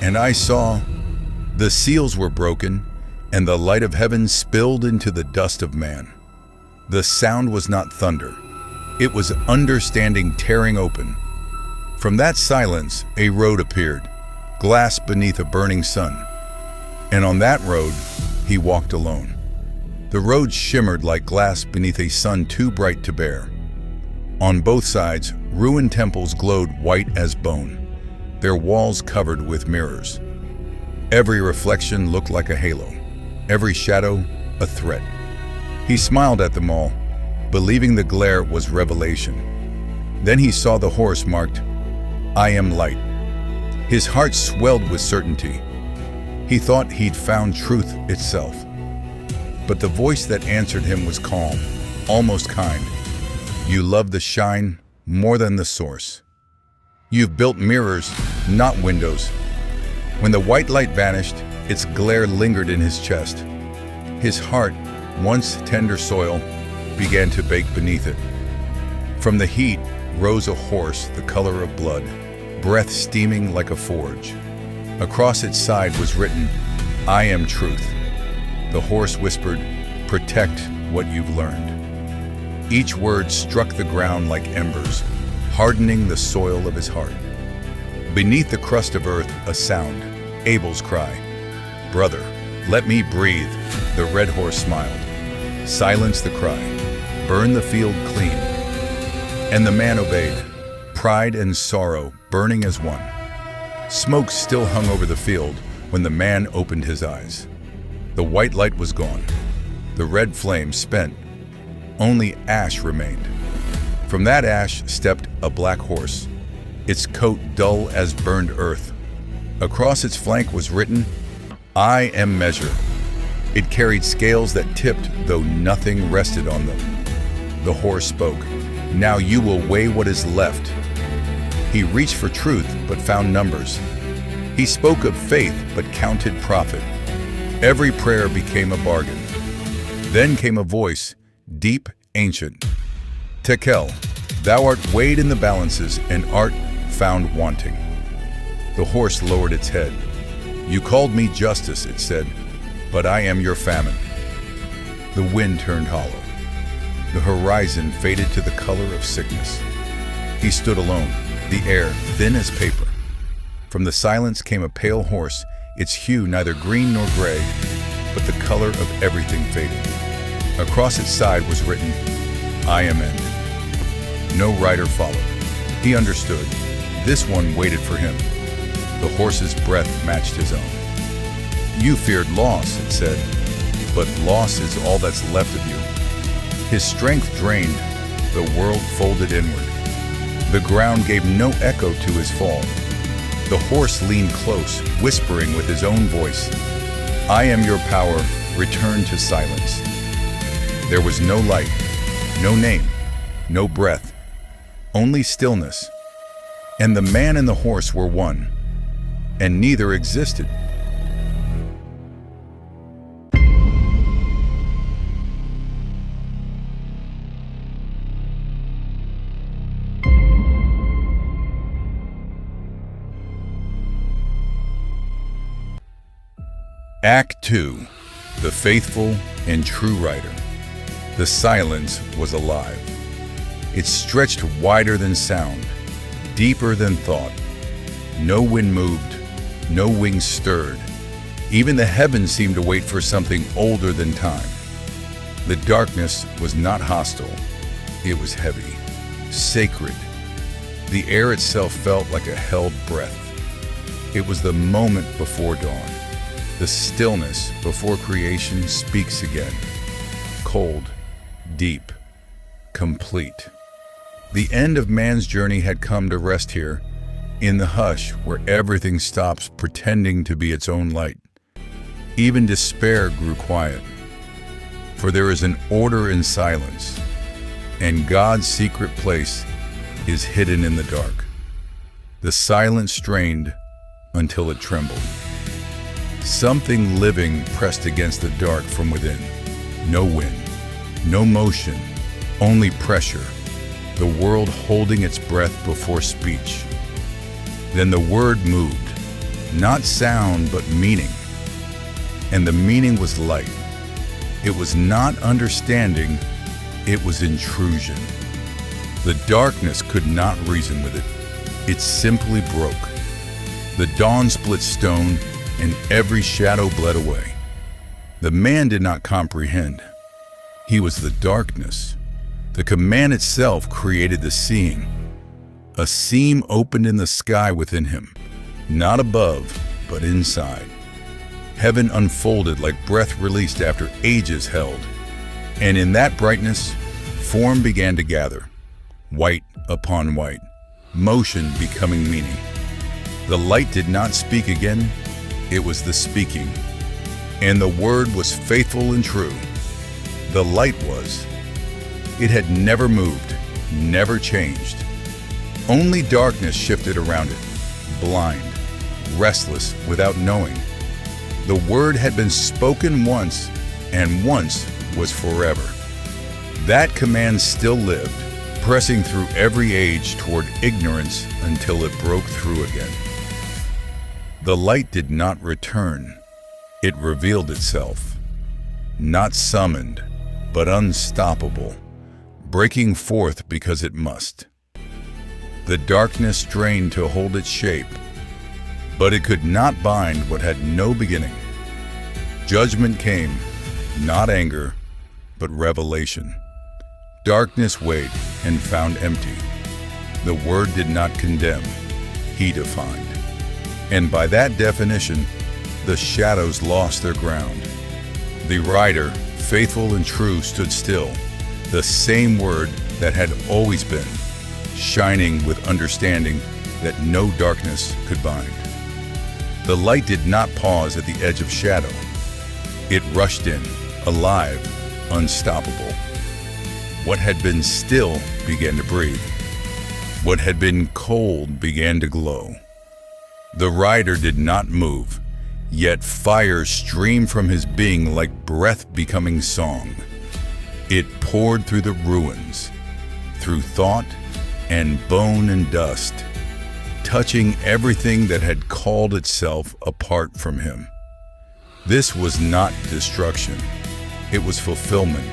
And I saw the seals were broken, and the light of heaven spilled into the dust of man. The sound was not thunder. It was understanding tearing open. From that silence, a road appeared, glass beneath a burning sun. And on that road, he walked alone. The road shimmered like glass beneath a sun too bright to bear. On both sides, ruined temples glowed white as bone, their walls covered with mirrors. Every reflection looked like a halo, every shadow a threat. He smiled at them all, believing the glare was revelation. Then he saw the horse marked, "I am light." His heart swelled with certainty. He thought he'd found truth itself. But the voice that answered him was calm, almost kind. "You love the shine more than the source. You've built mirrors, not windows." When the white light vanished, its glare lingered in his chest. His heart, once tender soil, began to bake beneath it. From the heat rose a horse the color of blood, breath steaming like a forge. Across its side was written, "I am truth." The horse whispered, "Protect what you've learned." Each word struck the ground like embers, hardening the soil of his heart. Beneath the crust of earth, a sound, Abel's cry. "Brother, let me breathe." The red horse smiled. "Silence the cry. Burn the field clean." And the man obeyed, pride and sorrow burning as one. Smoke still hung over the field when the man opened his eyes. The white light was gone, the red flame spent. Only ash remained. From that ash stepped a black horse, its coat dull as burned earth. Across its flank was written, "I am measure." It carried scales that tipped, though nothing rested on them. The horse spoke, "Now you will weigh what is left." He reached for truth, but found numbers. He spoke of faith, but counted profit. Every prayer became a bargain. Then came a voice, deep, ancient. "Tekel, thou art weighed in the balances, and art found wanting." The horse lowered its head. "You called me justice," it said, "but I am your famine." The wind turned hollow. The horizon faded to the color of sickness. He stood alone, the air thin as paper. From the silence came a pale horse, its hue neither green nor gray, but the color of everything faded. Across its side was written, "I am end." No rider followed. He understood. This one waited for him. The horse's breath matched his own. "You feared loss," it said, "but loss is all that's left of you." His strength drained, the world folded inward. The ground gave no echo to his fall. The horse leaned close, whispering with his own voice, "I am your power, return to silence." There was no light, no name, no breath, only stillness. And the man and the horse were one, and neither existed. Act 2. The Faithful and True Writer. The silence was alive. It stretched wider than sound, deeper than thought. No wind moved, no wings stirred. Even the heavens seemed to wait for something older than time. The darkness was not hostile. It was heavy, sacred. The air itself felt like a held breath. It was the moment before dawn. The stillness before creation speaks again. Cold, deep, complete. The end of man's journey had come to rest here, in the hush where everything stops pretending to be its own light. Even despair grew quiet, for there is an order in silence, and God's secret place is hidden in the dark. The silence strained until it trembled. Something living pressed against the dark from within. No wind, no motion, only pressure. The world holding its breath before speech. Then the word moved. not sound but meaning. And the meaning was light. It was not understanding, it was intrusion. The darkness could not reason with it. It simply broke. The dawn split stone, and every shadow bled away. The man did not comprehend. He was the darkness. The command itself created the seeing. A seam opened in the sky within him, not above, but inside. Heaven unfolded like breath released after ages held. And in that brightness, form began to gather, white upon white, motion becoming meaning. The light did not speak again, it was the speaking. And the word was faithful and true. The light was. It had never moved, never changed. Only darkness shifted around it, blind, restless, without knowing. The word had been spoken once, and once was forever. That command still lived, pressing through every age toward ignorance until it broke through again. The light did not return. It revealed itself, not summoned, but unstoppable, breaking forth because it must. The darkness strained to hold its shape, but it could not bind what had no beginning. Judgment came, not anger, but revelation. Darkness weighed and found empty. The word did not condemn, he defined. And by that definition, the shadows lost their ground. The rider, faithful and true, stood still, the same word that had always been, shining with understanding that no darkness could bind. The light did not pause at the edge of shadow. It rushed in, alive, unstoppable. What had been still began to breathe. What had been cold began to glow. The rider did not move, yet fire streamed from his being like breath becoming song. It poured through the ruins, through thought and bone and dust, touching everything that had called itself apart from him. This was not destruction, it was fulfillment.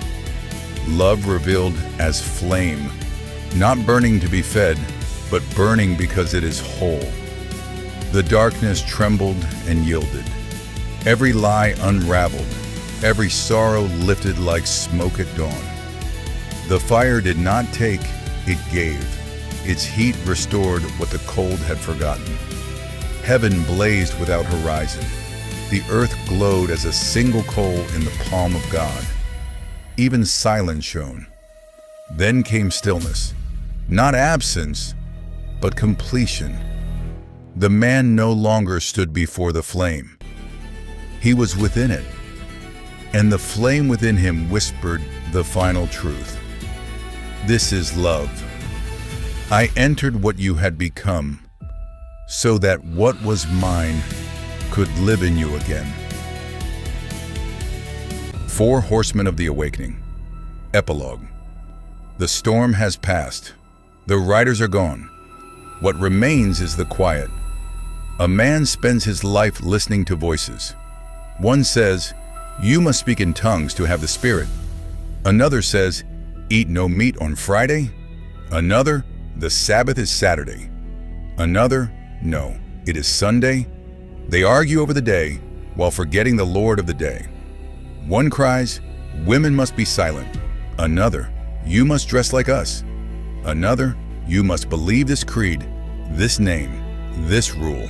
Love revealed as flame, not burning to be fed, but burning because it is whole. The darkness trembled and yielded. Every lie unraveled, every sorrow lifted like smoke at dawn. The fire did not take, it gave. Its heat restored what the cold had forgotten. Heaven blazed without horizon. The earth glowed as a single coal in the palm of God. Even silence shone. Then came stillness, not absence, but completion. The man no longer stood before the flame. He was within it, and the flame within him whispered the final truth. This is love. I entered what you had become, so that what was mine could live in you again. Four Horsemen of the Awakening. Epilogue. The storm has passed. The riders are gone. What remains is the quiet. A man spends his life listening to voices. One says, "You must speak in tongues to have the Spirit." Another says, "Eat no meat on Friday." Another, "The Sabbath is Saturday." Another, "No, it is Sunday." They argue over the day while forgetting the Lord of the day. One cries, "Women must be silent." Another, "You must dress like us." Another, "You must believe this creed, this name, this rule."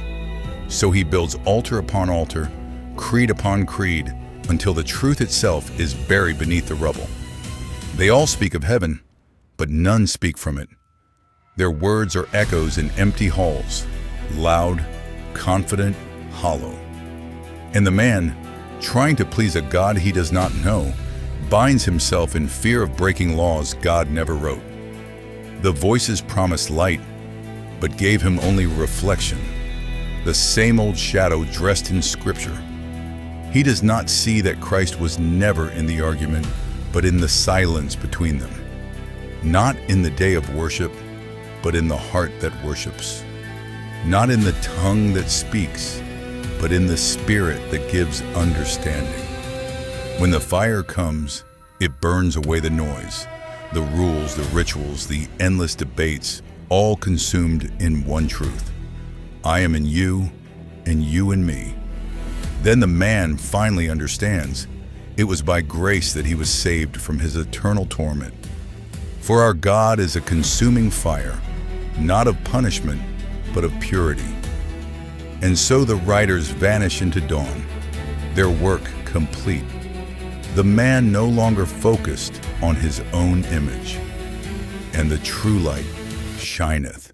So he builds altar upon altar, creed upon creed, until the truth itself is buried beneath the rubble. They all speak of heaven, but none speak from it. Their words are echoes in empty halls, loud, confident, hollow. And the man, trying to please a God he does not know, binds himself in fear of breaking laws God never wrote. The voices promised light, but gave him only reflection, the same old shadow dressed in Scripture. He does not see that Christ was never in the argument, but in the silence between them. Not in the day of worship, but in the heart that worships. Not in the tongue that speaks, but in the spirit that gives understanding. When the fire comes, it burns away the noise, the rules, the rituals, the endless debates, all consumed in one truth. I am in you, and you in me. Then the man finally understands. It was by grace that he was saved from his eternal torment. For our God is a consuming fire, not of punishment, but of purity. And so the riders vanish into dawn, their work complete. The man no longer focused on his own image, and the true light shineth.